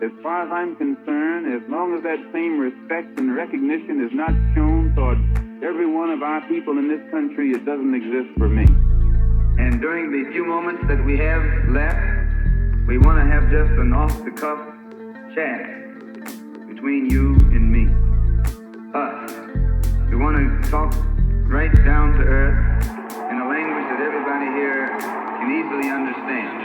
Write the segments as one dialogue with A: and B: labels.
A: As far as I'm concerned, as long as that same respect and recognition is not shown toward every one of our people in this country, it doesn't exist for me. And during the few moments that we have left, we want to have just an off-the-cuff chat between you and me. Us. We want to talk right down to earth in a language that everybody here can easily understand.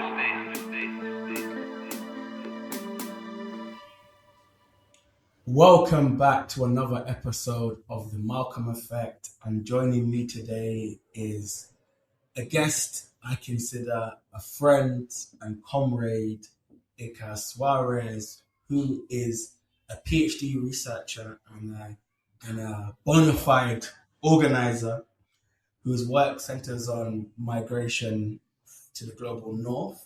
B: Welcome back to another episode of The Malcolm Effect, and joining me today is a guest I consider a friend and comrade, Iker Suarez, who is a PhD researcher and a bona fide organizer whose work centers on migration to the global north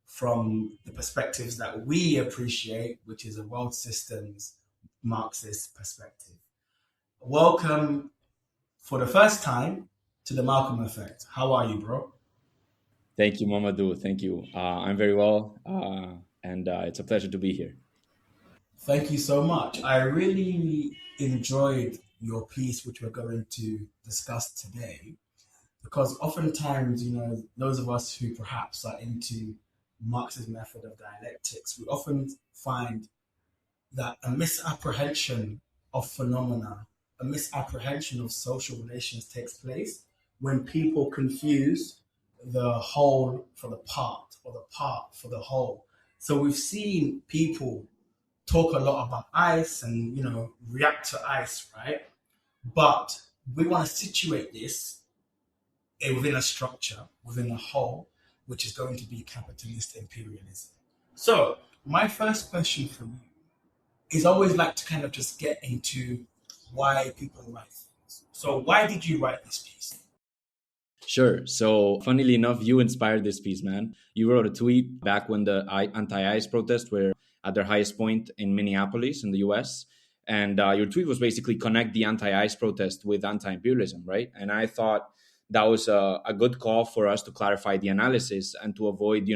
B: from the perspectives that we appreciate, which is a world systems Marxist perspective. Welcome for the first time to the Malcolm Effect. How are you, bro?
C: Thank you, Mamadou. Thank you. I'm very well, and it's a pleasure to be here.
B: Thank you so much. I really enjoyed your piece, which we're going to discuss today, because oftentimes, those of us who perhaps are into Marx's method of dialectics, we often find that a misapprehension of phenomena, a misapprehension of social relations takes place when people confuse the whole for the part or the part for the whole. So we've seen people talk a lot about ICE and, react to ICE, right? But we want to situate this within a structure, within a whole, which is going to be capitalist imperialism. So my first question for you is always like to kind of just get into why people write things. So why did you write this piece?
C: Sure. So funnily enough, you inspired this piece, man. You wrote a tweet back when the anti-ICE protests were at their highest point in Minneapolis in the US. And your tweet was basically connect the anti-ICE protest with anti-imperialism, right? And I thought that was a good call for us to clarify the analysis and to avoid,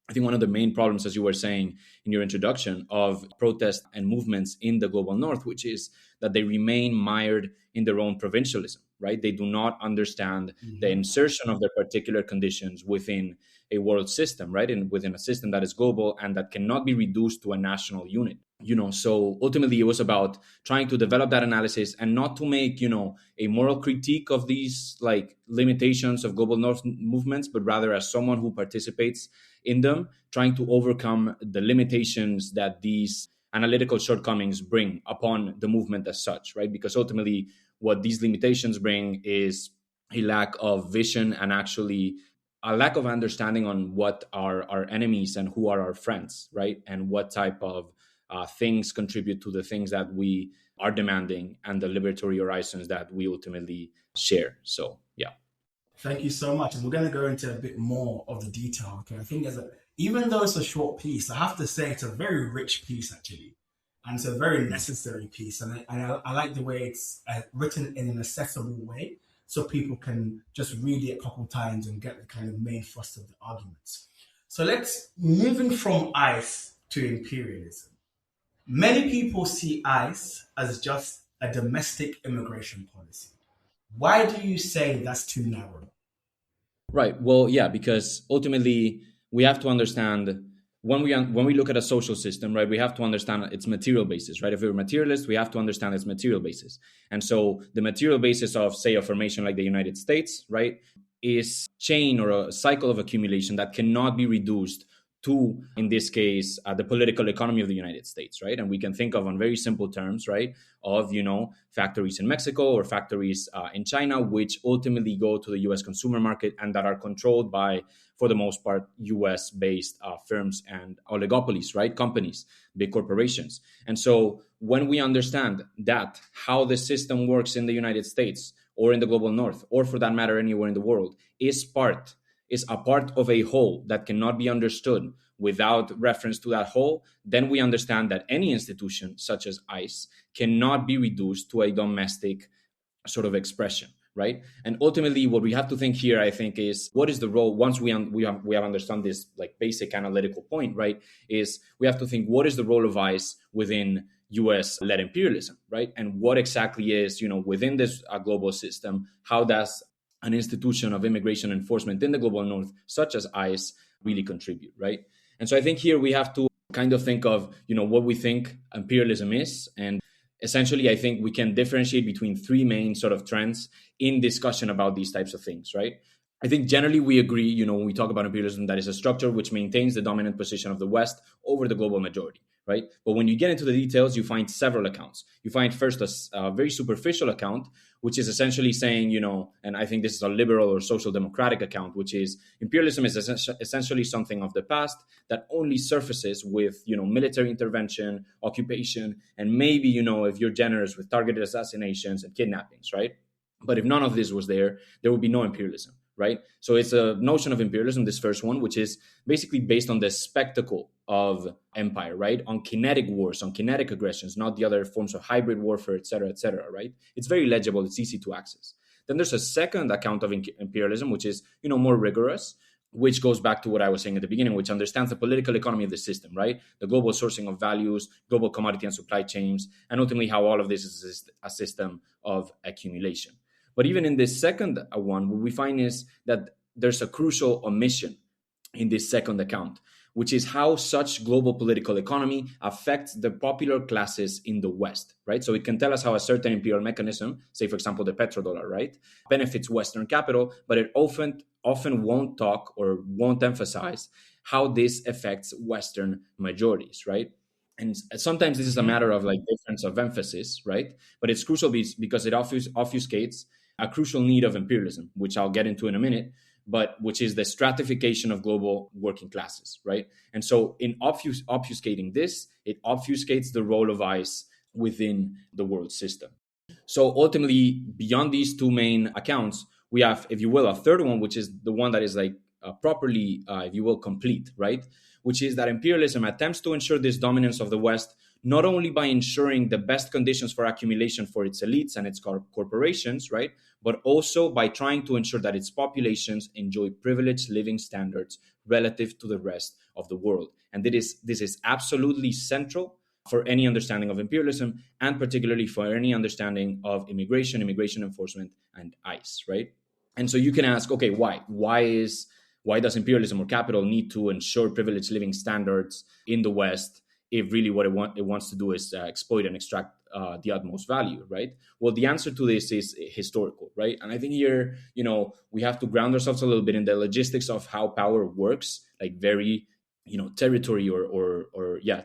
C: I think one of the main problems, as you were saying in your introduction, of protests and movements in the global north, which is that they remain mired in their own provincialism, right? They do not understand the insertion of their particular conditions within a world system, right? And within a system that is global and that cannot be reduced to a national unit. So ultimately it was about trying to develop that analysis and not to make, a moral critique of these like limitations of global north movements, but rather as someone who participates in them, trying to overcome the limitations that these analytical shortcomings bring upon the movement as such, right? Because ultimately what these limitations bring is a lack of vision and actually a lack of understanding on what are our enemies and who are our friends, right? And what type of things contribute to the things that we are demanding and the liberatory horizons that we ultimately share. So, yeah.
B: Thank you so much. And we're going to go into a bit more of the detail. Okay, I think even though it's a short piece, I have to say it's a very rich piece, actually. And it's a very necessary piece. And I like the way it's written in an accessible way, so people can just read it a couple of times and get the kind of main thrust of the arguments. So moving from ICE to imperialism. Many people see ICE as just a domestic immigration policy. Why do you say that's too narrow?
C: Right. Well, yeah, because ultimately we have to understand when we look at a social system, right, we have to understand its material basis, right? If we're materialist, we have to understand its material basis. And so the material basis of, say, a formation like the United States, right, is chain or a cycle of accumulation that cannot be reduced to, in this case, the political economy of the United States, right? And we can think of on very simple terms, right, of, factories in Mexico or factories in China, which ultimately go to the US consumer market and that are controlled by, for the most part, US-based firms and oligopolies, right? Companies, big corporations. And so when we understand that, how the system works in the United States or in the global north, or for that matter, anywhere in the world, is a part of a whole that cannot be understood without reference to that whole, then we understand that any institution such as ICE cannot be reduced to a domestic sort of expression, right? And ultimately, what we have to think here, I think, is what is the role, once we have understood this like basic analytical point, right, is we have to think what is the role of ICE within US-led imperialism, right? And what exactly is, within this global system, how does an institution of immigration enforcement in the global north, such as ICE, really contribute, right? And so I think here we have to kind of think of, what we think imperialism is. And essentially, I think we can differentiate between three main sort of trends in discussion about these types of things, right? I think generally we agree, when we talk about imperialism, that is a structure which maintains the dominant position of the West over the global majority, right? But when you get into the details, you find several accounts. You find first a very superficial account, which is essentially saying, and I think this is a liberal or social democratic account, which is imperialism is essentially something of the past that only surfaces with, military intervention, occupation, and maybe, if you're generous, with targeted assassinations and kidnappings, right? But if none of this was there would be no imperialism, right? So it's a notion of imperialism, this first one, which is basically based on the spectacle of empire, right? On kinetic wars, on kinetic aggressions, not the other forms of hybrid warfare, et cetera, right? It's very legible, it's easy to access. Then there's a second account of imperialism, which is, more rigorous, which goes back to what I was saying at the beginning, which understands the political economy of the system, right? The global sourcing of values, global commodity and supply chains, and ultimately how all of this is a system of accumulation. But even in this second one, what we find is that there's a crucial omission in this second account, which is how such global political economy affects the popular classes in the West, right? So it can tell us how a certain imperial mechanism, say, for example, the petrodollar, right, benefits Western capital, but it often won't talk or won't emphasize how this affects Western majorities, right? And sometimes this is a matter of like difference of emphasis, right? But it's crucial because it obfuscates a crucial need of imperialism, which I'll get into in a minute, but which is the stratification of global working classes, right? And so in obfuscating this, it obfuscates the role of ICE within the world system. So ultimately, beyond these two main accounts, we have, if you will, a third one, which is the one that is like properly, if you will, complete, right? Which is that imperialism attempts to ensure this dominance of the West, not only by ensuring the best conditions for accumulation for its elites and its corporations, right? But also by trying to ensure that its populations enjoy privileged living standards relative to the rest of the world. And this is absolutely central for any understanding of imperialism, and particularly for any understanding of immigration enforcement, and ICE, right? And so you can ask, okay, why? Why does imperialism or capital need to ensure privileged living standards in the West if really what it wants to do is exploit and extract the utmost value, right? Well, the answer to this is historical, right? And I think here, we have to ground ourselves a little bit in the logistics of how power works, like very, territory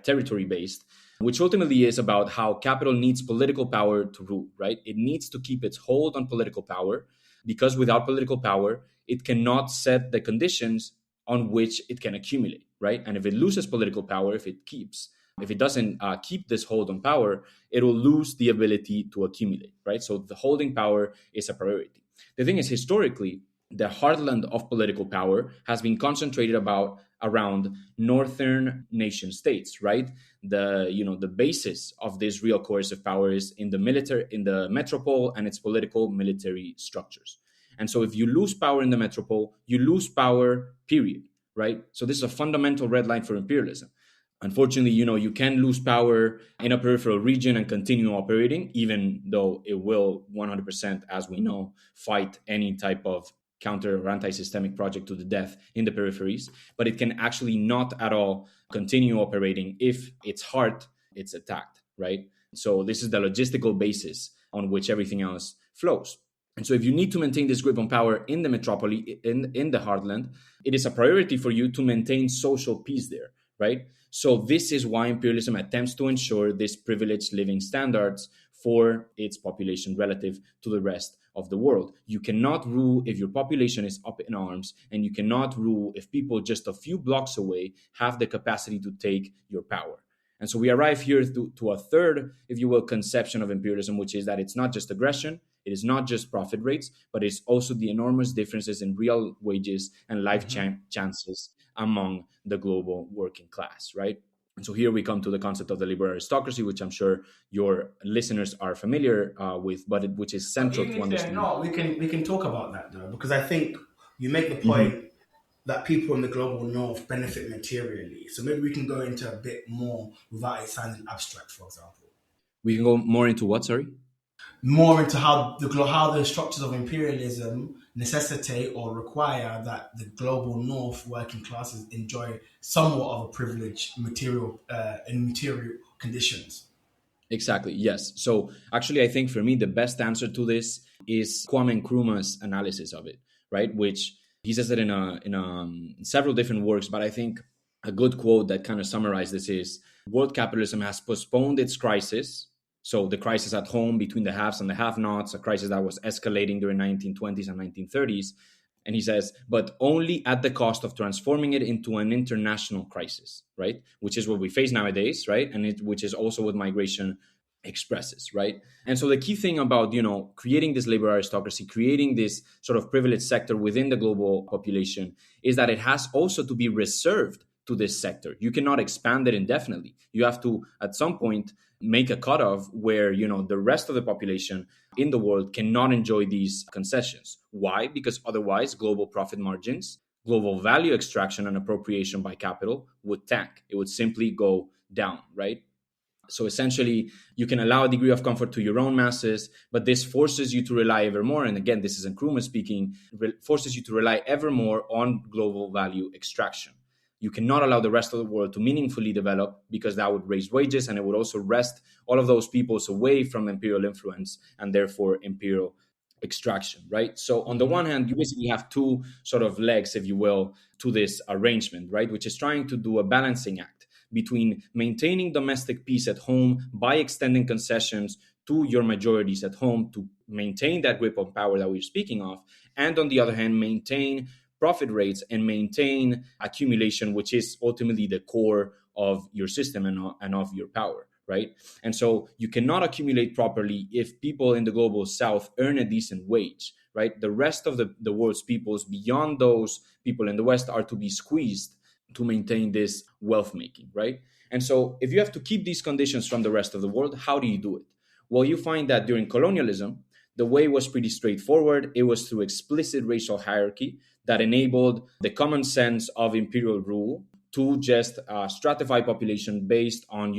C: territory based, which ultimately is about how capital needs political power to rule, right? It needs to keep its hold on political power, because without political power, it cannot set the conditions on which it can accumulate, right? And if it loses political power, if it doesn't keep this hold on power, it will lose the ability to accumulate, right? So the holding power is a priority. The thing is, historically, the heartland of political power has been concentrated around northern nation states, right? The basis of this real coercive power is in the metropole and its political military structures. And so if you lose power in the metropole, you lose power, period, right? So this is a fundamental red line for imperialism. Unfortunately, you can lose power in a peripheral region and continue operating, even though it will 100%, as we know, fight any type of counter or anti-systemic project to the death in the peripheries. But it can actually not at all continue operating if its heart is attacked, right? So this is the logistical basis on which everything else flows. And so if you need to maintain this grip on power in the metropole, in the heartland, it is a priority for you to maintain social peace there, right? So this is why imperialism attempts to ensure this privileged living standards for its population relative to the rest of the world. You cannot rule if your population is up in arms, and you cannot rule if people just a few blocks away have the capacity to take your power. And so we arrive here to a third, if you will, conception of imperialism, which is that it's not just aggression, it is not just profit rates, but it's also the enormous differences in real wages and life chances among the global working class, right? And so here we come to the concept of the liberal aristocracy, which I'm sure your listeners are familiar with, but which is
B: But
C: central
B: even
C: to
B: if they're
C: understand.
B: not, we can talk about that though, because I think you make the
C: Mhm.
B: point that people in the global north benefit materially. So maybe we can go into a bit more without it sounding abstract, for example.
C: We can go more into what, sorry?
B: More into how the structures of imperialism necessitate or require that the global north working classes enjoy somewhat of a privilege in material conditions.
C: Exactly. Yes. So actually, I think for me, the best answer to this is Kwame Nkrumah's analysis of it, right? Which he says it in several different works, but I think a good quote that kind of summarizes this is world capitalism has postponed its crisis. So the crisis at home between the haves and the have-nots, a crisis that was escalating during 1920s and 1930s. And he says, but only at the cost of transforming it into an international crisis, right? Which is what we face nowadays, right? And which is also what migration expresses, right? And so the key thing about, creating this labor aristocracy, creating this sort of privileged sector within the global population is that it has also to be reserved to this sector. You cannot expand it indefinitely. You have to, at some point, make a cutoff where, the rest of the population in the world cannot enjoy these concessions. Why? Because otherwise, global profit margins, global value extraction and appropriation by capital would tank. It would simply go down, right? So essentially, you can allow a degree of comfort to your own masses, but this forces you to rely ever more. And again, this is Nkrumah speaking, forces you to rely ever more on global value extraction. You cannot allow the rest of the world to meaningfully develop because that would raise wages and it would also wrest all of those peoples away from imperial influence and therefore imperial extraction, right? So on the
B: Mm-hmm.
C: one hand, you basically have two sort of legs, if you will, to this arrangement, right? Which is trying to do a balancing act between maintaining domestic peace at home by extending concessions to your majorities at home to maintain that grip of power that we're speaking of, and on the other hand, maintain profit rates and maintain accumulation, which is ultimately the core of your system and of your power, right? And so you cannot accumulate properly if people in the global south earn a decent wage, right? The rest of the world's peoples beyond those people in the west are to be squeezed to maintain this wealth making, right? And so if you have to keep these conditions from the rest of the world, how do you do it? Well, you find that during colonialism, the way was pretty straightforward. It was through explicit racial hierarchy that enabled the common sense of imperial rule to just stratify population based on,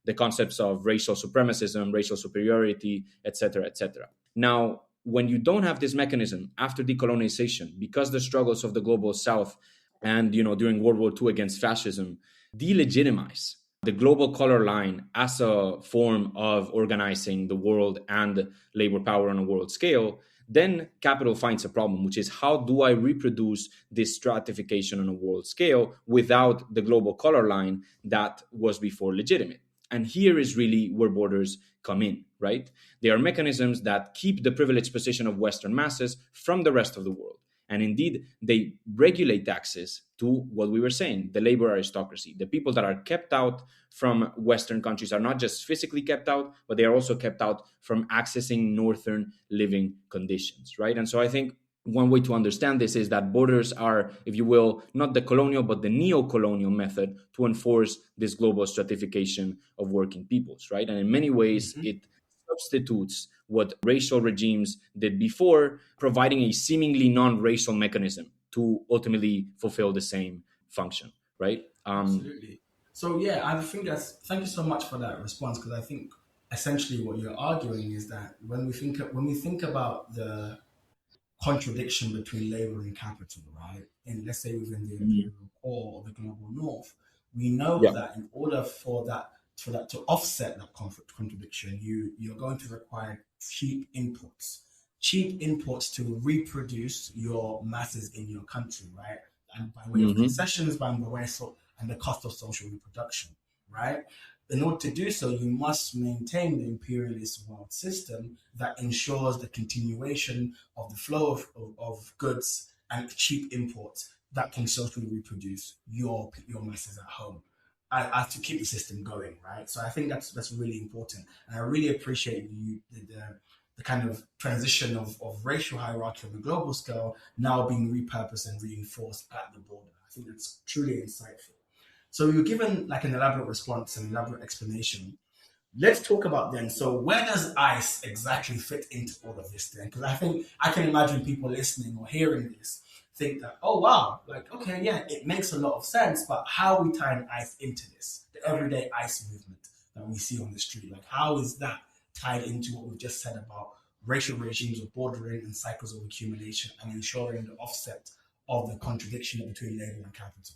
C: the concepts of racial supremacism, racial superiority, etc., etc. Now, when you don't have this mechanism after decolonization, because the struggles of the global south and during World War II against fascism delegitimize the global color line as a form of organizing the world and labor power on a world scale, then capital finds a problem, which is how do I reproduce this stratification on a world scale without the global color line that was before legitimate? And here is really where borders come in, right? They are mechanisms that keep the privileged position of Western masses from the rest of the world. And indeed, they regulate taxes to what we were saying, the labor aristocracy. The people that are kept out from Western countries are not just physically kept out, but they are also kept out from accessing Northern living conditions, right? And so I think one way to understand this is that borders are, if you will, not the colonial, but the neo-colonial method to enforce this global stratification of working peoples, right? And in many ways,
B: Mm-hmm.
C: it substitutes what racial regimes did before, providing a seemingly non-racial mechanism to ultimately fulfill the same function, right?
B: Absolutely. So yeah, I think thank you so much for that response, because I think essentially what you're arguing is that when we think about the contradiction between labor and capital, right? And let's say within the
C: Mhm.
B: imperial core or the global north, we know
C: Yeah.
B: that in order for that to offset that contradiction, you're going to require cheap imports to reproduce your masses in your country, right? And by way of
C: Hmm.
B: concessions, by the way, and the cost of social reproduction, right? In order to do so, you must maintain the imperialist world system that ensures the continuation of the flow of goods and cheap imports that can socially reproduce your masses at home. I have to keep the system going, right? So I think that's really important, and I really appreciate the kind of transition of racial hierarchy on the global scale now being repurposed and reinforced at the border. I think that's truly insightful. So you're given like an elaborate response, an elaborate explanation. Let's talk about then. So where does ICE exactly fit into all of this then? Because I think I can imagine people listening or hearing this think that, oh wow, like okay, yeah, it makes a lot of sense, but how are we tying ICE into this? The everyday ICE movement that we see on the street, like how is that tied into what we've just said about racial regimes of bordering and cycles of accumulation and ensuring the offset of the contradiction between labor and capital?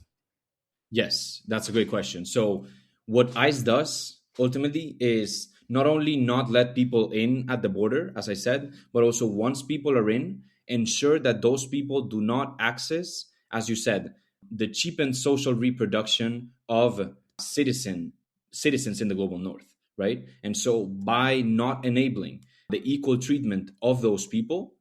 C: Yes, that's a great question. So, what ICE does ultimately is not only not let people in at the border, as I said, but also once people are in, ensure that those people do not access, as you said, the cheapened social reproduction of citizens in the global north, right? And so, by not enabling the equal treatment of those people,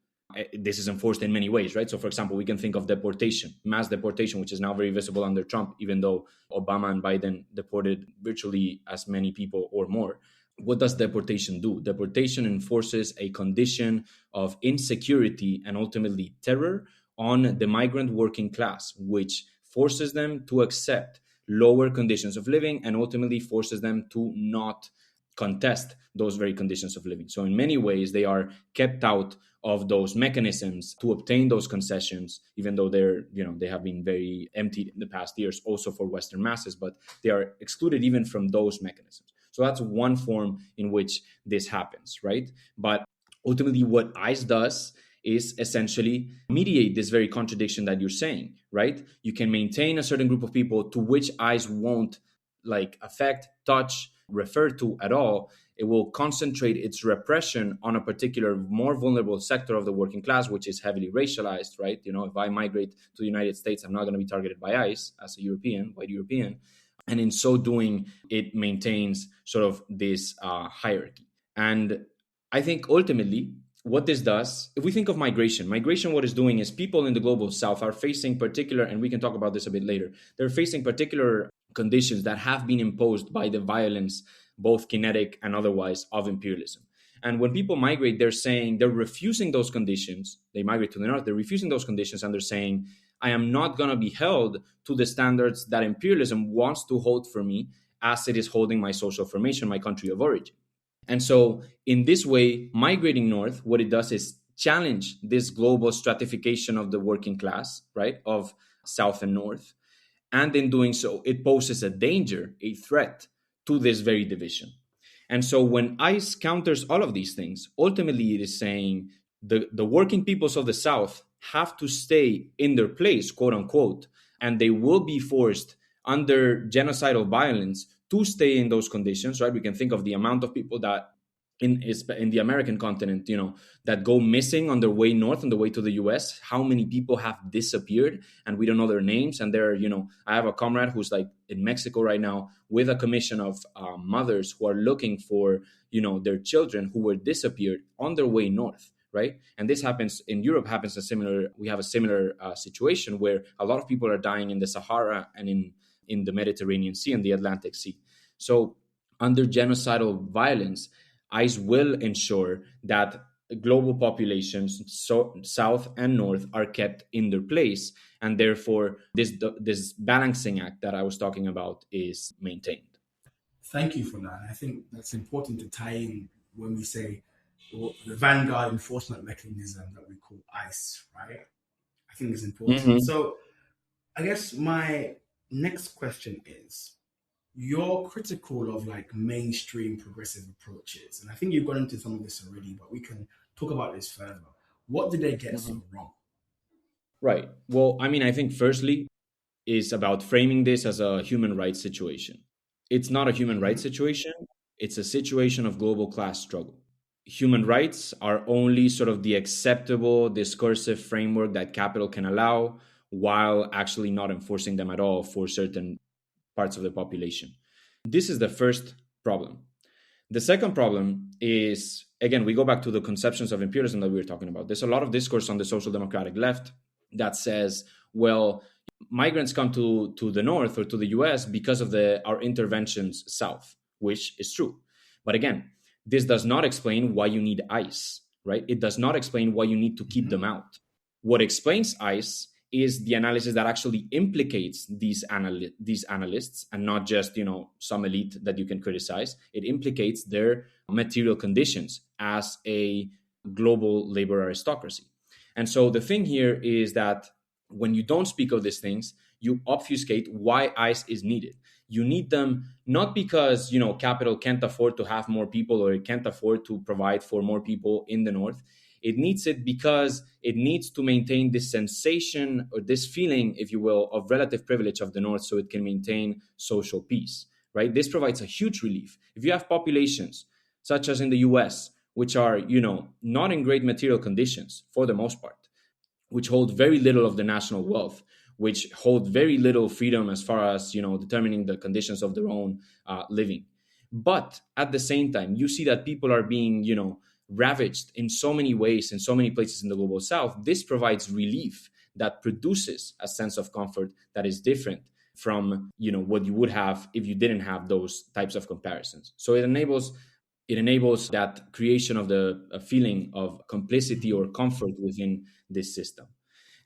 C: this is enforced in many ways, right? So, for example, we can think of deportation, mass deportation, which is now very visible under Trump, even though Obama and Biden deported virtually as many people or more. What does deportation do? Deportation enforces a condition of insecurity and ultimately terror on the migrant working class, which forces them to accept lower conditions of living and ultimately forces them to not contest those very conditions of living. So in many ways, they are kept out of those mechanisms to obtain those concessions, even though they have been very emptied in the past years, also for Western masses, but they are excluded even from those mechanisms. So that's one form in which this happens, right? But ultimately, what ICE does is essentially mediate this very contradiction that you're saying, right? You can maintain a certain group of people to which ICE won't like affect, touch, refer to at all. It will concentrate its repression on a particular more vulnerable sector of the working class, which is heavily racialized, right? If I migrate to the United States, I'm not going to be targeted by ICE as a European, white European. And in so doing, it maintains sort of this hierarchy. And I think ultimately, what this does, if we think of migration, what is doing is people in the global south are facing particular, and we can talk about this a bit later, they're facing particular conditions that have been imposed by the violence, both kinetic and otherwise, of imperialism. And when people migrate, they're refusing those conditions. They migrate to the north, they're refusing those conditions, and they're saying, I am not going to be held to the standards that imperialism wants to hold for me as it is holding my social formation, my country of origin. And so, in this way, migrating north, what it does is challenge this global stratification of the working class, right, of south and north. And in doing so, it poses a danger, a threat to this very division. And so when ICE counters all of these things, ultimately it is saying the working peoples of the South have to stay in their place, quote unquote, and they will be forced under genocidal violence to stay in those conditions, right? We can think of the amount of people that in the American continent, that go missing on their way north, on the way to the US, how many people have disappeared and we don't know their names. And I have a comrade who's like in Mexico right now with a commission of mothers who are looking for, their children who were disappeared on their way north. Right. And this happens in Europe, we have a similar situation where a lot of people are dying in the Sahara and in the Mediterranean Sea and the Atlantic Sea. So under genocidal violence, ICE will ensure that global populations, south and north, are kept in their place, and therefore this balancing act that I was talking about is maintained.
B: Thank you for that. I think that's important to tie in when we say the vanguard enforcement mechanism that we call ICE, right? I think it's important.
C: Mm-hmm.
B: So I guess my next question is, you're critical of like mainstream progressive approaches, and I think you've gone into some of this already, but we can talk about this further. What did they get so wrong?
C: Right. Well, I think firstly is about framing this as a human rights situation. It's not a human rights situation. It's a situation of global class struggle. Human rights are only sort of the acceptable discursive framework that capital can allow, while actually not enforcing them at all for certain parts of the population. This is the first problem. The second problem is, again, we go back to the conceptions of imperialism that we were talking about. There's a lot of discourse on the social democratic left that says, well, migrants come to the north or to the US because of our interventions south, which is true. But again, this does not explain why you need ICE, right? It does not explain why you need to keep them out. What explains ICE is the analysis that actually implicates these analysts, and not just some elite that you can criticize. It implicates their material conditions as a global labor aristocracy. And so the thing here is that when you don't speak of these things, you obfuscate why ICE is needed. You need them not because capital can't afford to have more people, or it can't afford to provide for more people in the north. It needs it because it needs to maintain this sensation, or this feeling, if you will, of relative privilege of the north, so it can maintain social peace, right? This provides a huge relief. If you have populations such as in the US, which are not in great material conditions for the most part, which hold very little of the national wealth, which hold very little freedom as far as determining the conditions of their own living. But at the same time, you see that people are being ravaged in so many ways in so many places in the global south. This provides relief that produces a sense of comfort that is different from what you would have if you didn't have those types of comparisons. So it enables that creation of a feeling of complicity or comfort within this system.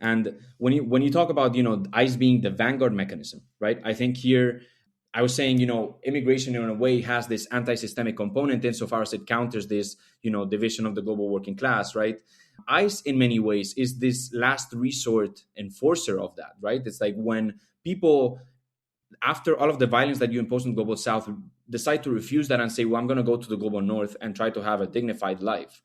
C: And when you talk about ICE being the vanguard mechanism, right? I think here I was saying immigration in a way has this anti-systemic component insofar as it counters this division of the global working class, right? ICE in many ways is this last resort enforcer of that, right? It's like when people, after all of the violence that you impose on the global south, decide to refuse that and say, well, I'm going to go to the global north and try to have a dignified life.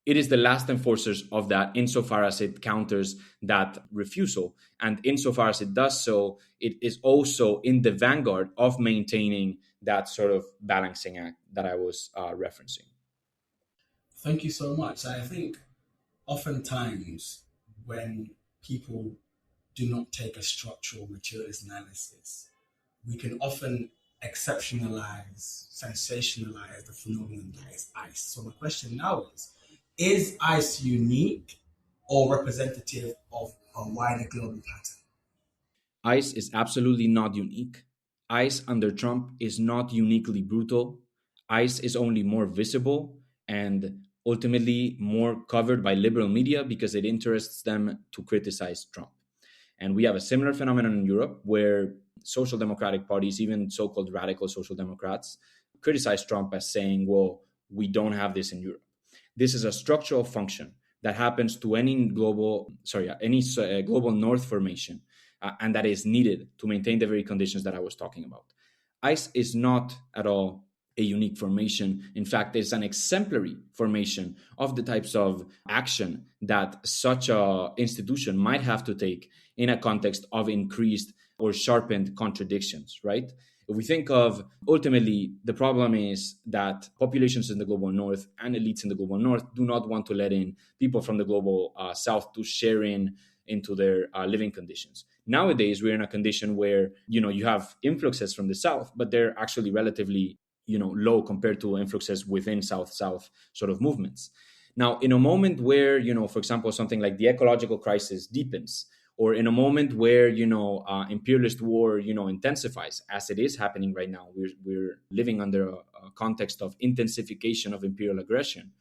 C: It is the last enforcers of that insofar as it counters that refusal. And insofar as it does so, it is also in the vanguard of maintaining that sort of balancing act that I was referencing.
B: Thank you so much. I think oftentimes when people do not take a structural materialist analysis, we can often exceptionalize, sensationalize the phenomenon that is ICE. So my question now is ICE unique or representative of a wider global pattern?
C: ICE is absolutely not unique. ICE under Trump is not uniquely brutal. ICE is only more visible and ultimately more covered by liberal media because it interests them to criticize Trump. And we have a similar phenomenon in Europe where social democratic parties, even so-called radical social democrats, criticize Trump as saying, well, we don't have this in Europe. This is a structural function that happens to any global north formation, and that is needed to maintain the very conditions that I was talking about. ICE is not at all a unique formation. In fact, it's an exemplary formation of the types of action that such an institution might have to take in a context of increased or sharpened contradictions, right? If we think of ultimately, the problem is that populations in the global north and elites in the global north do not want to let in people from the global south to share into their living conditions. Nowadays, we're in a condition where, you have influxes from the south, but they're actually relatively, low compared to influxes within south-south sort of movements. Now, in a moment where, for example, something like the ecological crisis deepens, or in a moment where imperialist war intensifies, as it is happening right now, we're living under a context of intensification of imperial aggression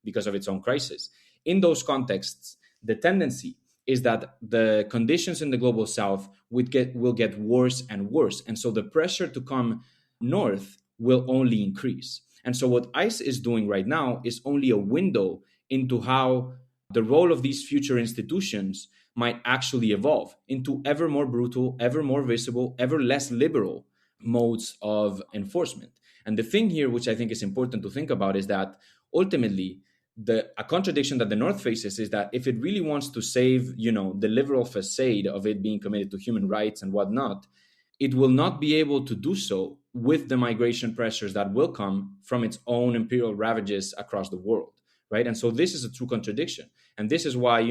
C: because of its own crisis. In those contexts, the tendency is that the conditions in the global south will get worse and worse, and so the pressure to come north will only increase. And so what ICE is doing right now is only a window into how the role of these future institutions might actually evolve into ever more brutal, ever more visible, ever less liberal modes of enforcement. And the thing here, which I think is important to think about, is that ultimately a contradiction that the North faces is that if it really wants to save, the liberal facade of it being committed to human rights and whatnot, it will not be able to do so with the migration pressures that will come from its own imperial ravages across the world. Right. And so this is a true contradiction. And this is why,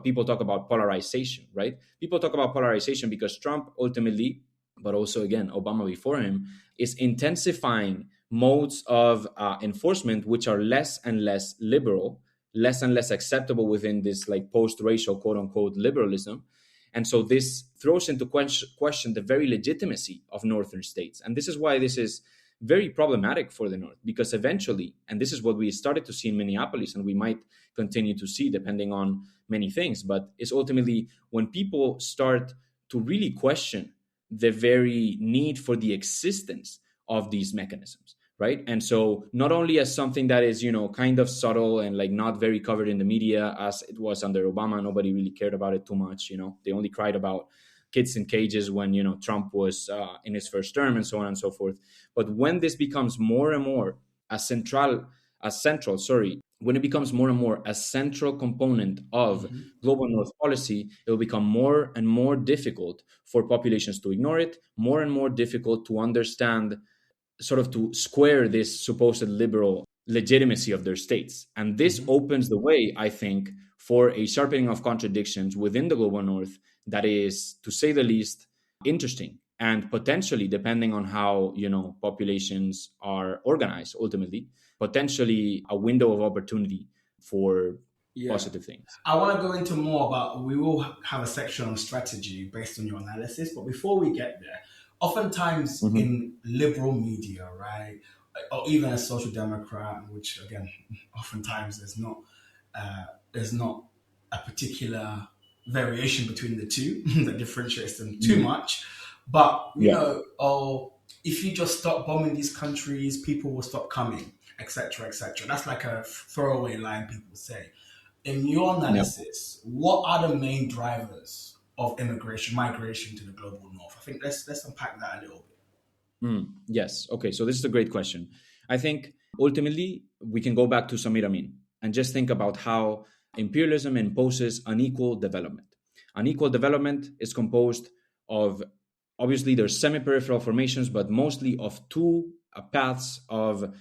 C: people talk about polarization, right? People talk about polarization because Trump ultimately, but also, again, Obama before him, is intensifying modes of enforcement which are less and less liberal, less and less acceptable within this post-racial, quote unquote, liberalism. And so this throws into question the very legitimacy of northern states. And this is why this is very problematic for the North, because eventually, and this is what we started to see in Minneapolis, and we might continue to see depending on many things, but it's ultimately when people start to really question the very need for the existence of these mechanisms, right? And so not only as something that is, kind of subtle and like not very covered in the media as it was under Obama, nobody really cared about it too much. They only cried about kids in cages when, Trump was in his first term and so on and so forth. But when this becomes more and more when it becomes more and more a central component of global North policy, it will become more and more difficult for populations to ignore it, more and more difficult to understand, sort of to square this supposed liberal legitimacy of their states. And this opens the way, I think, for a sharpening of contradictions within the global North that is, to say the least, interesting. And potentially, depending on how, populations are organized, ultimately, potentially a window of opportunity for positive things.
B: I want to go into more about, we will have a section on strategy based on your analysis, but before we get there, oftentimes in liberal media, right, or even a social democrat, which again, oftentimes there's not a particular variation between the two that differentiates them too much. But if you just stop bombing these countries, people will stop coming, etc., etc. That's like a throwaway line people say. In your analysis, what are the main drivers of migration to the global North? I think let's unpack that a little bit.
C: Yes. Okay. So this is a great question. I think ultimately we can go back to Samir Amin and just think about how imperialism imposes unequal development. Unequal development is composed of, obviously there's semi-peripheral formations, but mostly of two paths of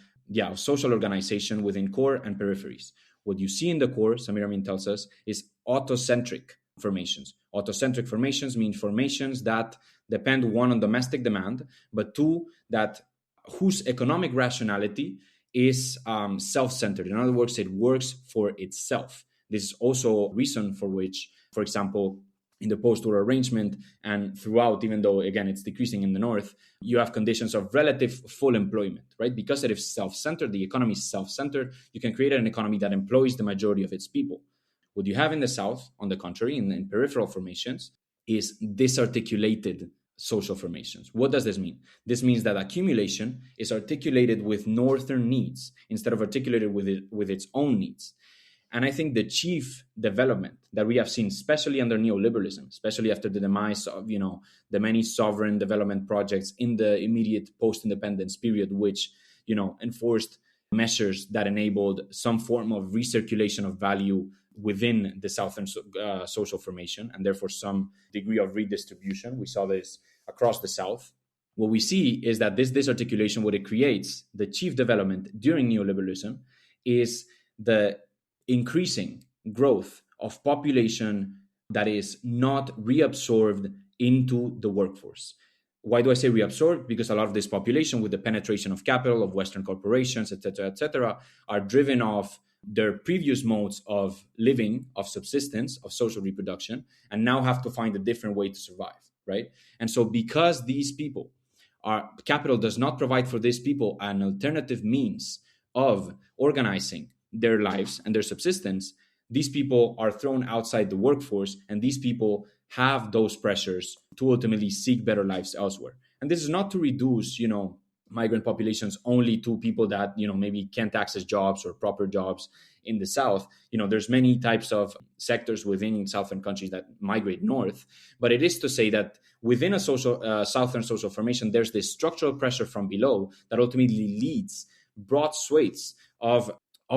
C: social organization within core and peripheries. What you see in the core, Samir Amin tells us, is autocentric formations. Autocentric formations mean formations that depend, one, on domestic demand, but two, whose economic rationality is self-centered. In other words, it works for itself. This is also a reason for which, for example, in the post-war arrangement and throughout, even though, again, it's decreasing in the North, you have conditions of relative full employment, right? Because it is self-centered, the economy is self-centered, you can create an economy that employs the majority of its people. What you have in the South, on the contrary, in peripheral formations, is disarticulated social formations. What does this mean? This means that accumulation is articulated with Northern needs instead of articulated with its own needs. And I think the chief development that we have seen, especially under neoliberalism, especially after the demise of, the many sovereign development projects in the immediate post-independence period, which, enforced measures that enabled some form of recirculation of value within the Southern social formation, and therefore some degree of redistribution. We saw this across the South. What we see is that this disarticulation, what it creates, the chief development during neoliberalism, is the increasing growth of population that is not reabsorbed into the workforce. Why do I say reabsorbed? Because a lot of this population, with the penetration of capital, of Western corporations, et cetera, are driven off their previous modes of living, of subsistence, of social reproduction, and now have to find a different way to survive, right? And so because these people capital does not provide for these people an alternative means of organizing their lives and their subsistence, these people are thrown outside the workforce, and these people have those pressures to ultimately seek better lives elsewhere. And this is not to reduce, migrant populations only to people that, maybe can't access jobs or proper jobs in the South. There's many types of sectors within Southern countries that migrate north, but it is to say that within a Southern social formation, there's this structural pressure from below that ultimately leads broad swathes of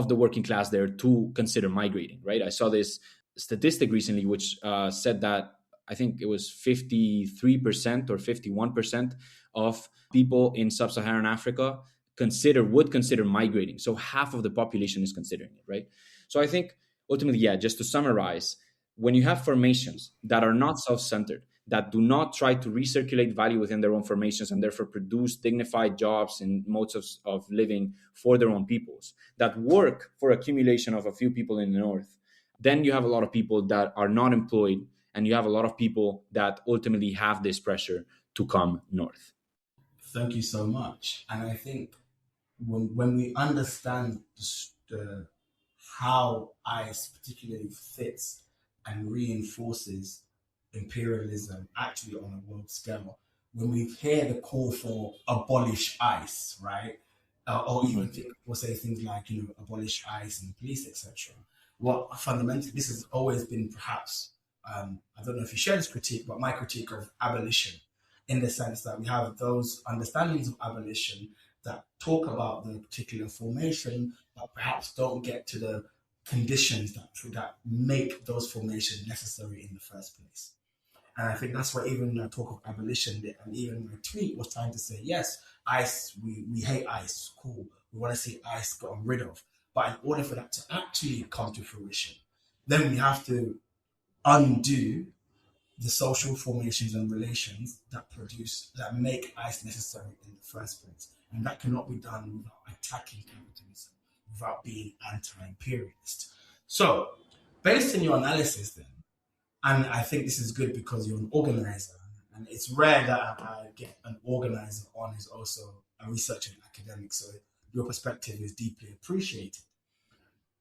C: the working class there to consider migrating, right? I saw this statistic recently which said that I think it was 53% or 51% of people in sub-Saharan Africa would consider migrating. So half of the population is considering it, right? So I think ultimately, just to summarize, when you have formations that are not self-centered, that do not try to recirculate value within their own formations and therefore produce dignified jobs and modes of living for their own peoples, that work for accumulation of a few people in the North, then you have a lot of people that are not employed, and you have a lot of people that ultimately have this pressure to come north.
B: Thank you so much. And I think when we understand how ICE particularly fits and reinforces imperialism actually on a world scale, when we hear the call for abolish ICE, right? Or even
C: Mhm.
B: people say things like, abolish ICE and police, etc. Well, fundamentally, this has always been perhaps, I don't know if you share this critique, but my critique of abolition, in the sense that we have those understandings of abolition that talk about the particular formation, but perhaps don't get to the conditions that make those formations necessary in the first place. And I think that's why even when I talk of abolition, and even my tweet was trying to say, yes, ICE, we hate ICE, cool. We want to see ICE gotten rid of. But in order for that to actually come to fruition, then we have to undo the social formations and relations that make ICE necessary in the first place. And that cannot be done without attacking capitalism, without being anti-imperialist. So, based on your analysis then, and I think this is good because you're an organizer, and it's rare that I get an organizer on who's also a researcher and academic, so your perspective is deeply appreciated.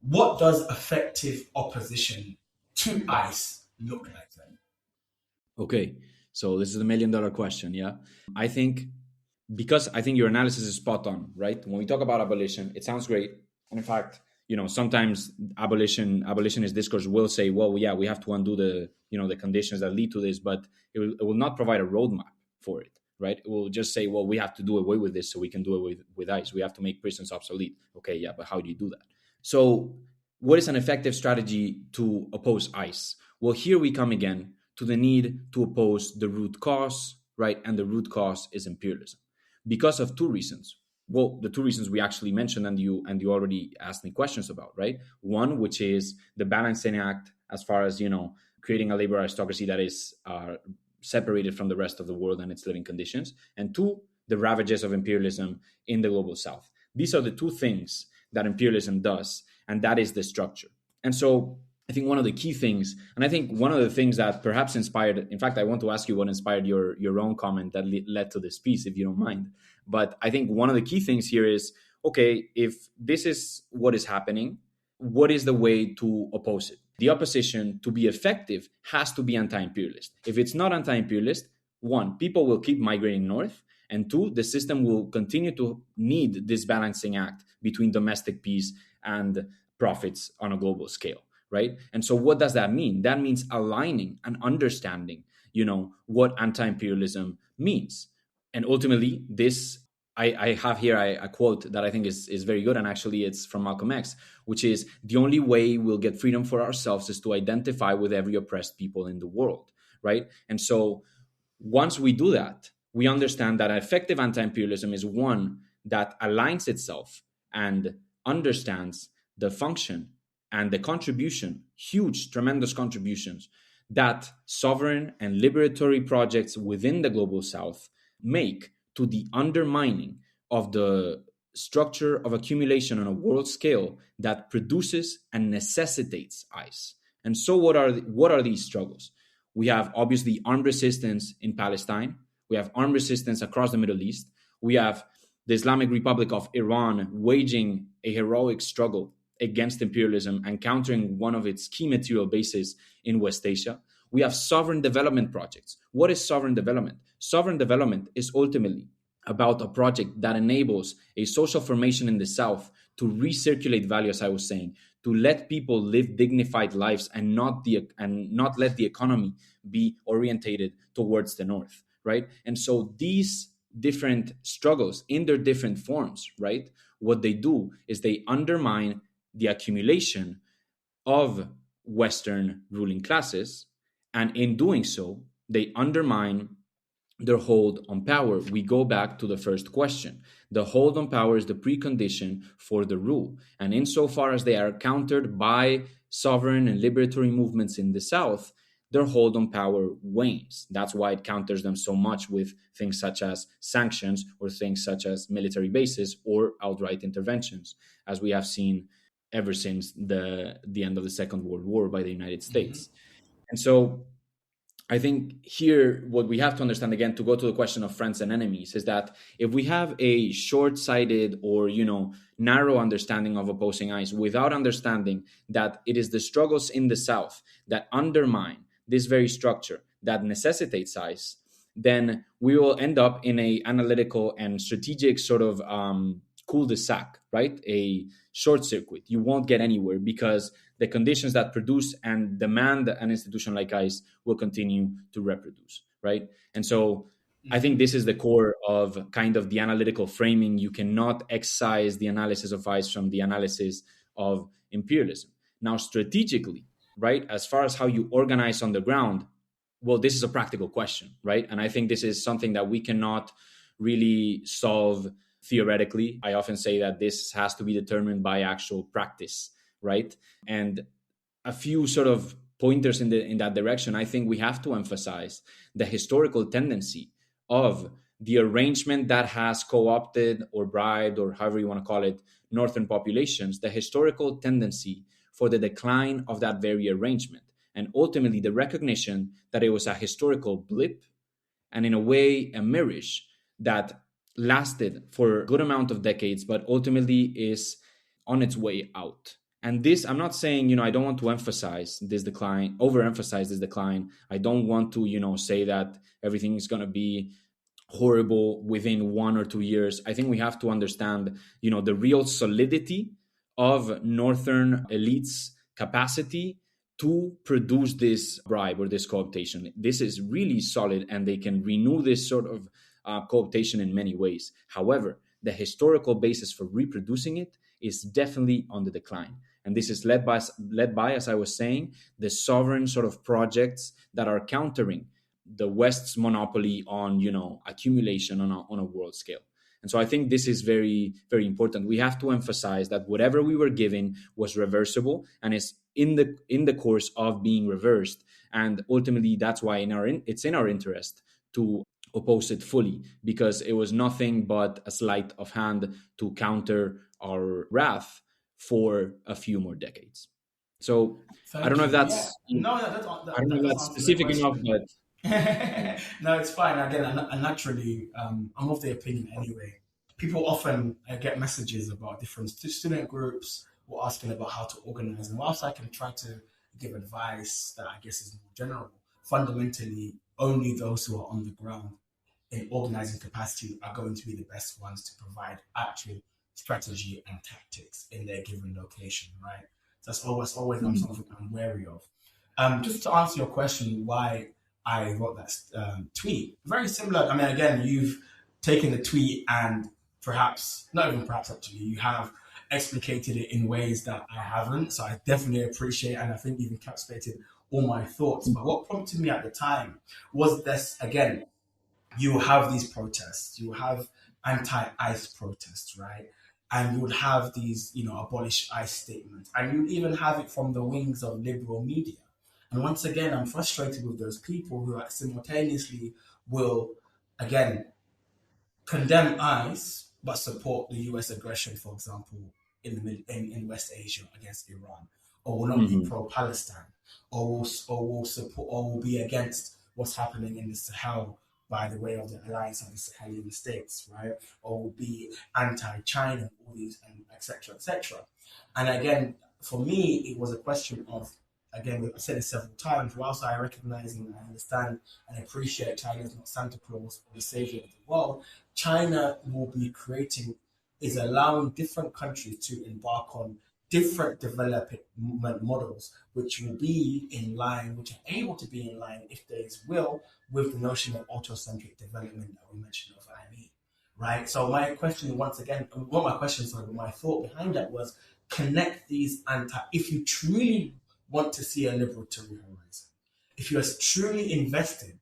B: What does effective opposition to ICE look like then?
C: Okay, so this is a $1 million question. Yeah, I think because I think your analysis is spot on, right? When we talk about abolition, it sounds great, and in fact, sometimes abolitionist discourse will say, well, yeah, we have to undo the conditions that lead to this, but it will not provide a roadmap for it, right? It will just say, well, we have to do away with this so we can do away with ICE. We have to make prisons obsolete. Okay, yeah, but how do you do that? So, what is an effective strategy to oppose ICE? Well, here we come again to the need to oppose the root cause, right? And the root cause is imperialism, because of two reasons. Well, the two reasons we actually mentioned, and you already asked me questions about, right? One, which is the balancing act, as far as creating a labor aristocracy that is separated from the rest of the world and its living conditions, and two, the ravages of imperialism in the global south. These are the two things that imperialism does, and that is the structure. And so I think one of the key things, and I think one of the things that perhaps inspired, in fact, I want to ask you what inspired your own comment that led to this piece, if you don't mind. But I think one of the key things here is, okay, if this is what is happening, what is the way to oppose it? The opposition, to be effective, has to be anti-imperialist. If it's not anti-imperialist, one, people will keep migrating north, and two, the system will continue to need this balancing act between domestic peace and profits on a global scale, right? And so what does that mean? That means aligning and understanding, what anti-imperialism means. And ultimately, this I have here a quote that I think is very good, and actually it's from Malcolm X, which is, the only way we'll get freedom for ourselves is to identify with every oppressed people in the world, right? And so once we do that, we understand that effective anti-imperialism is one that aligns itself and understands the function and the contribution, huge, tremendous contributions, that sovereign and liberatory projects within the global south make to the undermining of the structure of accumulation on a world scale that produces and necessitates ICE. And so what are these struggles? We have obviously armed resistance in Palestine. We have armed resistance across the Middle East. We have the Islamic Republic of Iran waging a heroic struggle against imperialism and countering one of its key material bases in West Asia. We have sovereign development projects. What is sovereign development? Sovereign development is ultimately about a project that enables a social formation in the South to recirculate value, as I was saying, to let people live dignified lives and not let the economy be orientated towards the North, right? And so these different struggles in their different forms, right? What they do is they undermine the accumulation of Western ruling classes, and in doing so, they undermine their hold on power. We go back to the first question. The hold on power is the precondition for the rule. And insofar as they are countered by sovereign and liberatory movements in the South, their hold on power wanes. That's why it counters them so much with things such as sanctions, or things such as military bases, or outright interventions, as we have seen ever since the end of the Second World War by the United
B: Mm-hmm.
C: States. And so I think here what we have to understand, again, to go to the question of friends and enemies, is that if we have a short-sighted or narrow understanding of opposing eyes without understanding that it is the struggles in the South that undermine this very structure that necessitates eyes, then we will end up in a analytical and strategic sort of cul-de-sac, right? A short circuit. You won't get anywhere because the conditions that produce and demand an institution like ICE will continue to reproduce, right? And so I think this is the core of kind of the analytical framing. You cannot excise the analysis of ICE from the analysis of imperialism. Now, strategically, right, as far as how you organize on the ground, well, this is a practical question, right? And I think this is something that we cannot really solve theoretically. I often say that this has to be determined by actual practice, right? And a few sort of pointers in that direction. I think we have to emphasize the historical tendency of the arrangement that has co-opted or bribed, or however you want to call it, northern populations, the historical tendency for the decline of that very arrangement, and ultimately the recognition that it was a historical blip and, in a way, a mirage that lasted for a good amount of decades, but ultimately is on its way out. And this, I'm not saying, I don't want to emphasize this decline, overemphasize this decline. I don't want to, say that everything is going to be horrible within 1 or 2 years. I think we have to understand, the real solidity of Northern elites' capacity to produce this bribe or this cooptation. This is really solid, and they can renew this sort of cooptation in many ways. However, the historical basis for reproducing it is definitely on the decline. And this is led by, as I was saying, the sovereign sort of projects that are countering the West's monopoly on, accumulation on a world scale. And so I think this is very, very important. We have to emphasize that whatever we were given was reversible and is in the course of being reversed. And ultimately, that's why it's in our interest to oppose it fully, because it was nothing but a sleight of hand to counter our wrath for a few more decades. So I don't
B: Thank
C: know if
B: you. Yeah.
C: that's
B: No,
C: I don't know
B: that
C: if
B: does
C: that's
B: answer the
C: specific enough,
B: question.
C: but
B: No, it's fine. Again, and naturally, I'm of the opinion anyway. People often get messages about different student groups or asking about how to organize. And whilst I can try to give advice that I guess is more general, fundamentally, only those who are on the ground in organizing capacity are going to be the best ones to provide actual strategy and tactics in their given location, right? So that's always something I'm wary of. Just to answer your question, why I wrote that tweet, very similar. I mean, again, you've taken the tweet and perhaps, not even perhaps actually, you have explicated it in ways that I haven't. So I definitely appreciate, and I think you've encapsulated all my thoughts. But what prompted me at the time was this, again, you have these protests, you have anti-ICE protests, right? And you would have these, abolish ICE statements, and you would even have it from the wings of liberal media. And once again, I'm frustrated with those people who simultaneously will, again, condemn ICE but support the US aggression, for example, in West Asia against Iran, or will not be
C: Mhm.
B: pro-Palestine, or will support, or will be against what's happening in the Sahel by the way of the alliance of the Sahelian states, right? Or will be anti-China, all these, and etc. etc. And again, for me, it was a question of, again, I've said it several times, whilst I recognize and I understand and appreciate China is not Santa Claus or the savior of the world, China will be creating, is allowing different countries to embark on different development models, which will be in line, which are able to be in line, if there is will, with the notion of autocentric development that we mentioned of IME, right? So my question, once again, what my question, sorry, my thought behind that was connect these if you truly want to see a liberatory horizon, if you're truly invested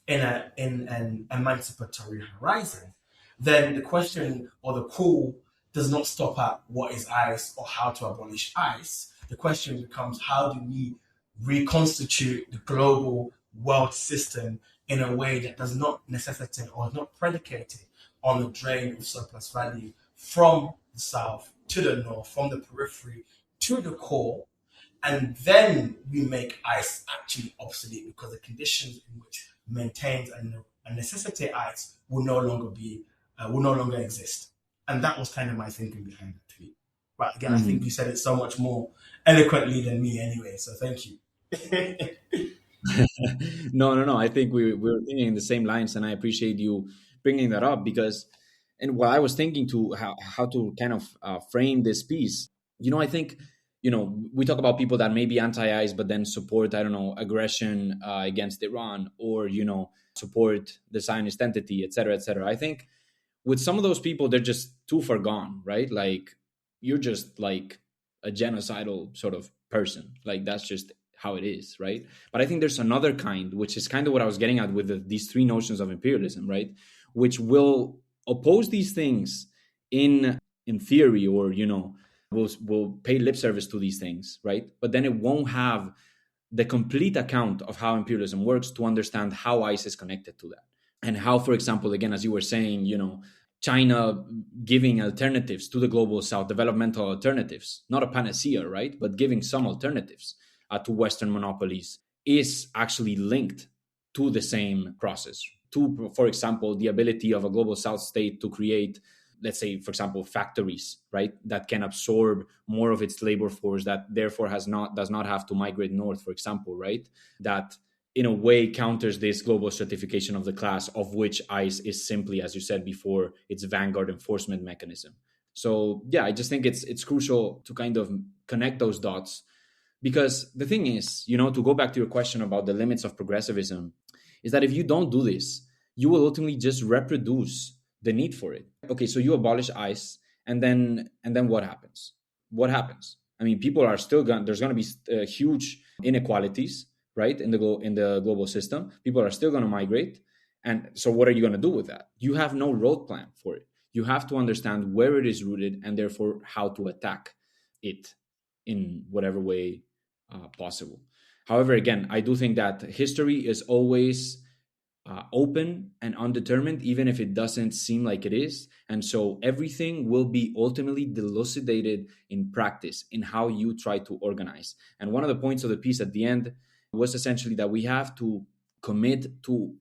B: in an emancipatory horizon, then the question or the call does not stop at what is ICE or how to abolish ICE. The question becomes, how do we reconstitute the global world system in a way that does not necessitate or is not predicated on the drain of surplus value from the south to the north, from the periphery to the core, and then we make ICE actually obsolete because the conditions in which maintains and necessitate ICE will no longer exist. And that was kind of my thinking behind the tweet. But again, I think you said it so much more eloquently than me anyway. So thank you.
C: No. I think we're thinking in the same lines, and I appreciate you bringing that up because, and what I was thinking to how to kind of frame this piece. I think we talk about people that may be anti-ICE but then support, I don't know, aggression against Iran, or support the Zionist entity, etc., etc. I think with some of those people, they're just too far gone, right? Like, you're just like a genocidal sort of person. Like, that's just how it is, right? But I think there's another kind, which is kind of what I was getting at with these three notions of imperialism, right? Which will oppose these things in theory, or will pay lip service to these things, right? But then it won't have the complete account of how imperialism works to understand how ICE is connected to that. And how, for example, again, as you were saying, China giving alternatives to the global South, developmental alternatives, not a panacea, right? But giving some alternatives to Western monopolies is actually linked to the same process. To, for example, the ability of a global South state to create, let's say, for example, factories, right, that can absorb more of its labor force, that therefore does not have to migrate north, for example, right? That in a way counters this global stratification of the class, of which ICE is simply, as you said before, its vanguard enforcement mechanism. So yeah, I just think it's crucial to kind of connect those dots, because the thing is, to go back to your question about the limits of progressivism, is that if you don't do this, you will ultimately just reproduce the need for it. Okay, so you abolish ICE, and then what happens? What happens? I mean, people are still there's going to be huge inequalities, right, in the global system. People are still going to migrate, and so what are you going to do with that? You have no road plan for it. You have to understand where it is rooted, and therefore how to attack it in whatever way possible. However, again, I do think that history is always open and undetermined, even if it doesn't seem like it is. And so everything will be ultimately dilucidated in practice, in how you try to organize. And one of the points of the piece at the end was essentially that we have to commit to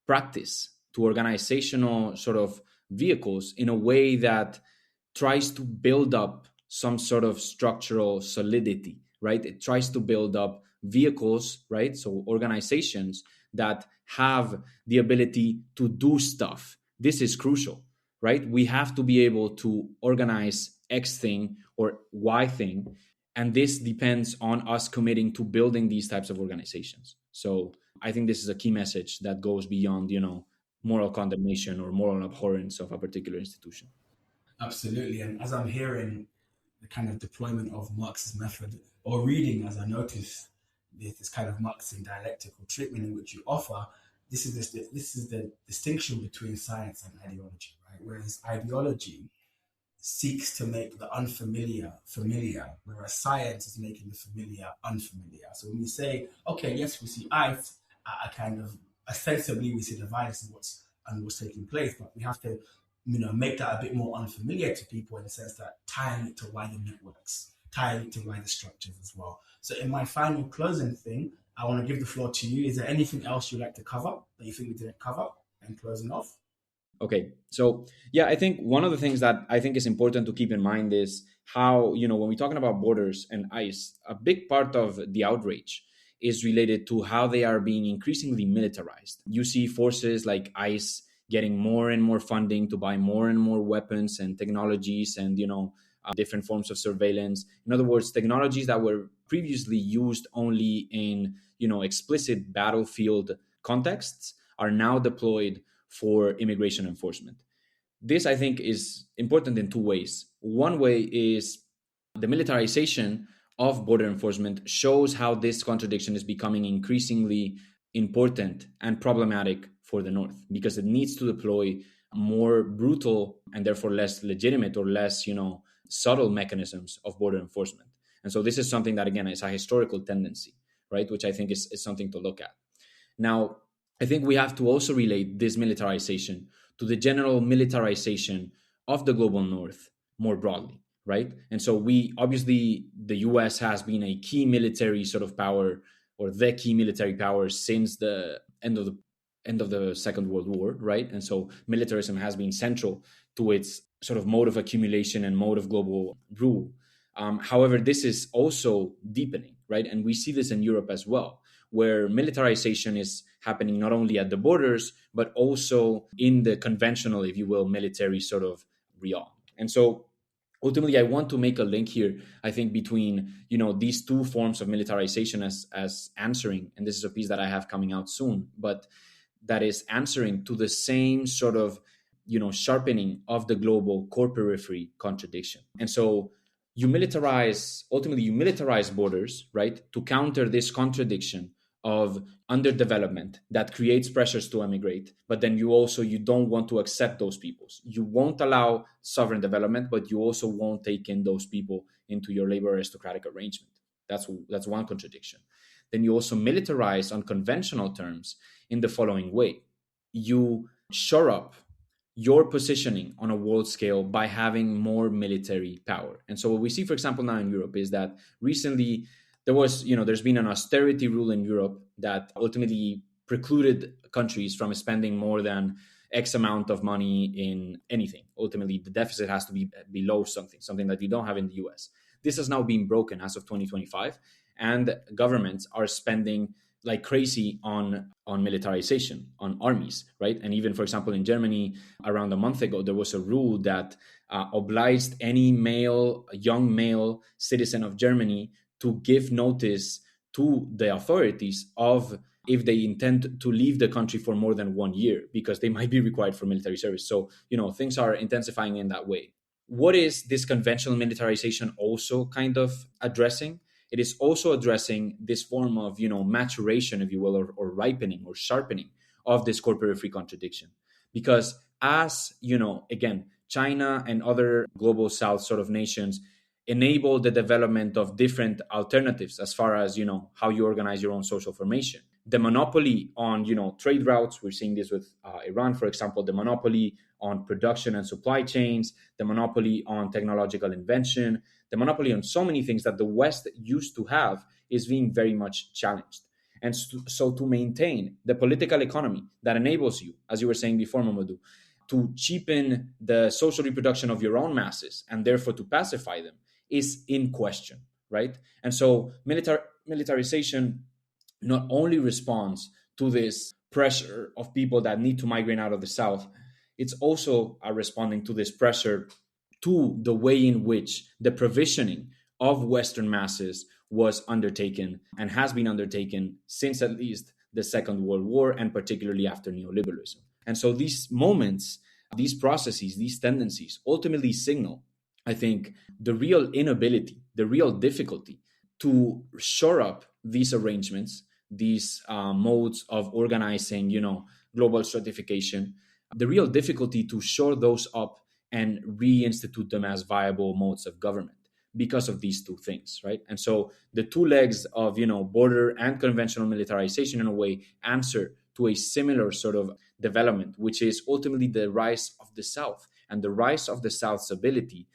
C: practice, to organizational sort of vehicles in a way that tries to build up some sort of structural solidity, right? It tries to build up vehicles, right? So organizations that have the ability to do stuff. This is crucial, right? We have to be able to organize X thing or Y thing. And this depends on us committing to building these types of organizations. So I think this is a key message that goes beyond, moral condemnation or moral abhorrence of a particular institution.
B: Absolutely. And as I'm hearing the kind of deployment of Marx's method, or reading, as I noticed, this kind of Marxian dialectical treatment in which you offer, this is the distinction between science and ideology, right? Whereas ideology seeks to make the unfamiliar familiar, whereas science is making the familiar unfamiliar. So when we say, okay, yes, we see ICE, a kind of ostensibly we see the violence and what's taking place, but we have to, make that a bit more unfamiliar to people, in the sense that tying it to wider networks, tying it to wider structures as well. So in my final closing thing, I want to give the floor to you. Is there anything else you'd like to cover that you think we didn't cover in closing off?
C: Okay. So yeah, I think one of the things that I think is important to keep in mind is how, when we're talking about borders and ICE, a big part of the outrage is related to how they are being increasingly militarized. You see forces like ICE getting more and more funding to buy more and more weapons and technologies and, different forms of surveillance. In other words, technologies that were previously used only in, explicit battlefield contexts are now deployed for immigration enforcement. This, I think, is important in two ways. One way is the militarization of border enforcement shows how this contradiction is becoming increasingly important and problematic for the North, because it needs to deploy more brutal and therefore less legitimate or less, subtle mechanisms of border enforcement. And so this is something that, again, is a historical tendency, right? Which I think is something to look at. Now, I think we have to also relate this militarization to the general militarization of the global North more broadly, right? And so we obviously, the US has been a key military sort of power, or the key military power, since the end of the Second World War, right? And so militarism has been central to its sort of mode of accumulation and mode of global rule. However, this is also deepening, right? And we see this in Europe as well, where militarization is happening not only at the borders, but also in the conventional, if you will, military sort of realm. And so ultimately, I want to make a link here, I think, between these two forms of militarization as answering, and this is a piece that I have coming out soon, but that is answering to the same sort of sharpening of the global core periphery contradiction. And so ultimately you militarize borders, right, to counter this contradiction of underdevelopment that creates pressures to emigrate, but then you don't want to accept those peoples. You won't allow sovereign development, but you also won't take in those people into your labor aristocratic arrangement. That's one contradiction. Then you also militarize on conventional terms in the following way: you shore up your positioning on a world scale by having more military power. And so what we see, for example, now in Europe is that recently there's been an austerity rule in Europe that ultimately precluded countries from spending more than X amount of money in anything. Ultimately, the deficit has to be below something that you don't have in the US. This has now been broken as of 2025, and governments are spending like crazy on militarization, on armies, right? And even, for example, in Germany, around a month ago, there was a rule that obliged any young male citizen of Germany to give notice to the authorities of if they intend to leave the country for more than 1 year, because they might be required for military service. So, things are intensifying in that way. What is this conventional militarization also kind of addressing? It is also addressing this form of, maturation, if you will, or ripening or sharpening of this core periphery contradiction. Because as, again, China and other global South sort of nations enable the development of different alternatives as far as, how you organize your own social formation. The monopoly on, trade routes, we're seeing this with Iran, for example, the monopoly on production and supply chains, the monopoly on technological invention, the monopoly on so many things that the West used to have is being very much challenged. And so to maintain the political economy that enables you, as you were saying before, Mamadou, to cheapen the social reproduction of your own masses and therefore to pacify them is in question, right? And so militarization not only responds to this pressure of people that need to migrate out of the South, it's also responding to this pressure to the way in which the provisioning of Western masses was undertaken and has been undertaken since at least the Second World War, and particularly after neoliberalism. And so these moments, these processes, these tendencies ultimately signal, I think, the real inability, the real difficulty to shore up these arrangements, these modes of organizing, global stratification, the real difficulty to shore those up and reinstitute them as viable modes of government because of these two things, right? And so the two legs of, border and conventional militarization, in a way, answer to a similar sort of development, which is ultimately the rise of the South and the rise of the South's ability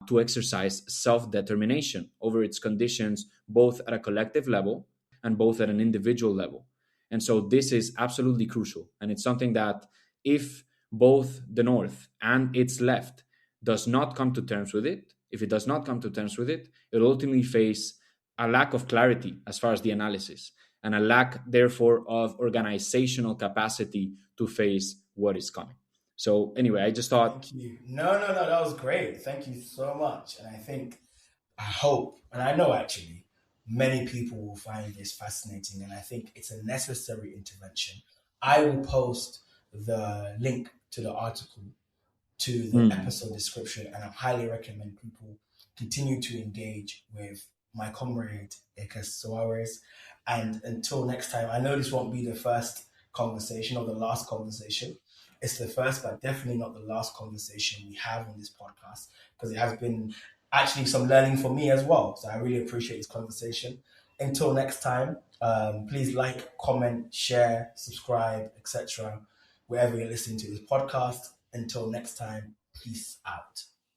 C: to exercise self-determination over its conditions, both at a collective level and both at an individual level. And so this is absolutely crucial. And it's something that if both the North and its left does not come to terms with it, if it does not come to terms with it, it will ultimately face a lack of clarity as far as the analysis, and a lack, therefore, of organizational capacity to face what is coming. So anyway, I just thought...
B: Thank you. No, that was great. Thank you so much. And I hope, and I know actually, many people will find this fascinating, and I think it's a necessary intervention. I will post the link to the article to the episode description, and I highly recommend people continue to engage with my comrade Iker Suarez. And until next time, I know this won't be the first conversation or the last conversation. It's the first, but definitely not the last conversation we have on this podcast, because it has been actually some learning for me as well. So I really appreciate this conversation. Until next time, please like, comment, share, subscribe, etc. wherever you're listening to this podcast. Until next time, peace out.